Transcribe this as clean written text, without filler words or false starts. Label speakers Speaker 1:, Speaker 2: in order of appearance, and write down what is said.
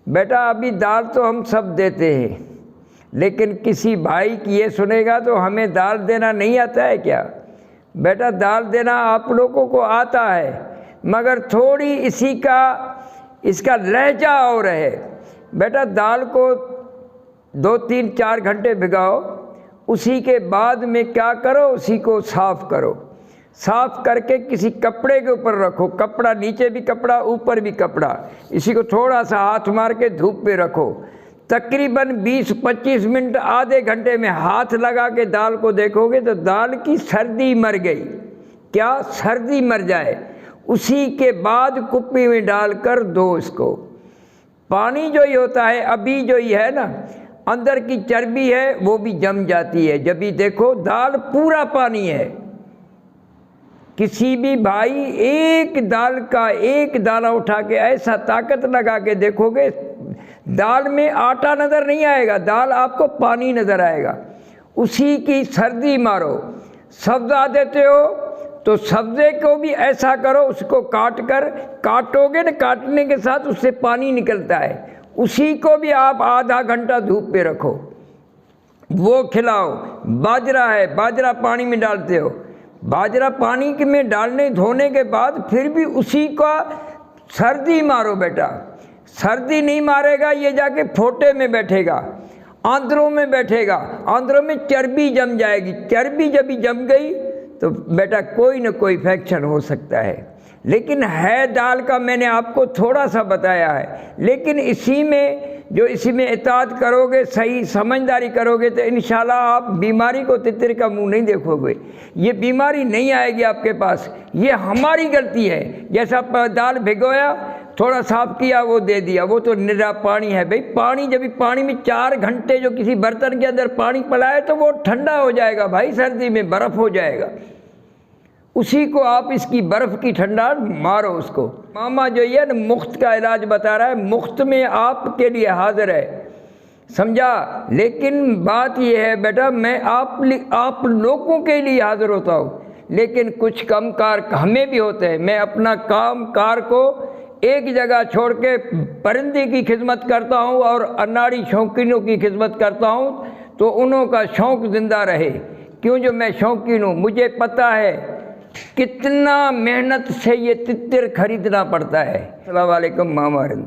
Speaker 1: بیٹا ابھی دال تو ہم سب دیتے ہیں، لیکن کسی بھائی کی یہ سنے گا تو ہمیں دال دینا نہیں آتا ہے کیا؟ بیٹا دال دینا آپ لوگوں کو آتا ہے، مگر تھوڑی اس کا لہجہ اور ہے۔ بیٹا دال کو 2-3-4 گھنٹے بھگاؤ، اسی کے بعد میں کیا کرو، اسی کو صاف کرو، صاف کر کے کسی کپڑے کے اوپر رکھو، کپڑا نیچے بھی کپڑا اوپر بھی کپڑا، اسی کو تھوڑا سا ہاتھ مار کے دھوپ پہ رکھو، تقریباً 20-25 منٹ آدھے گھنٹے میں ہاتھ لگا کے دال کو دیکھو گے تو دال کی سردی مر گئی۔ کیا سردی مر جائے، اسی کے بعد کپی میں ڈال کر دو اس کو۔ پانی جو ہی ہوتا ہے ابھی جو ہی ہے نا، اندر کی چربی ہے وہ بھی جم جاتی ہے، جب ہی دیکھو دال پورا پانی ہے۔ کسی بھی بھائی ایک دال کا ایک دانہ اٹھا کے ایسا طاقت لگا کے دیکھو گے، دال میں آٹا نظر نہیں آئے گا، دال آپ کو پانی نظر آئے گا۔ اسی کی سردی مارو۔ سبزہ دیتے ہو تو سبزے کو بھی ایسا کرو، اس کو کاٹو گے نا، کاٹنے کے ساتھ اس سے پانی نکلتا ہے، اسی کو بھی آپ آدھا گھنٹہ دھوپ پہ رکھو، وہ کھلاؤ۔ باجرہ ہے، باجرہ پانی میں ڈالتے ہو، باجرہ پانی میں ڈالنے دھونے کے بعد پھر بھی اسی کا سردی مارو بیٹا۔ سردی نہیں مارے گا یہ جا کے پھوٹے میں بیٹھے گا، آندروں میں بیٹھے گا، آندروں میں چربی جم جائے گی، چربی جب ہی جم گئی تو بیٹا کوئی نہ کوئی انفیکشن ہو سکتا ہے۔ لیکن ہے دال کا میں نے آپ کو تھوڑا سا بتایا ہے، لیکن اسی میں اطاعت کرو گے، صحیح سمجھداری کرو گے تو انشاءاللہ آپ بیماری کو تتر کا منہ نہیں دیکھو گے، یہ بیماری نہیں آئے گی آپ کے پاس۔ یہ ہماری غلطی ہے، جیسا دال بھگویا، تھوڑا صاف کیا، وہ دے دیا، وہ تو نرا پانی ہے۔ بھئی پانی، جب پانی میں 4 گھنٹے جو کسی برتن کے اندر پانی پڑا ہے تو وہ ٹھنڈا ہو جائے گا بھائی، سردی میں برف ہو جائے گا، اسی کو آپ اس کی برف کی ٹھنڈا مارو اس کو۔ ماما جو یہ نا مفت کا علاج بتا رہا ہے، مفت میں آپ کے لیے حاضر ہے، سمجھا؟ لیکن بات یہ ہے بیٹا، میں آپ لوگوں کے لیے حاضر ہوتا ہوں، لیکن کچھ کم کار ہمیں بھی ہوتے ہیں۔ میں اپنا کام کار کو ایک جگہ چھوڑ کے پرندے کی خدمت کرتا ہوں اور اناڑی شوقینوں کی خدمت کرتا ہوں، تو انہوں کا شوق زندہ رہے، کیوں جو میں شوقین ہوں، مجھے پتہ ہے کتنا محنت سے یہ تتر خریدنا پڑتا ہے۔ السلام علیکم ماما رند۔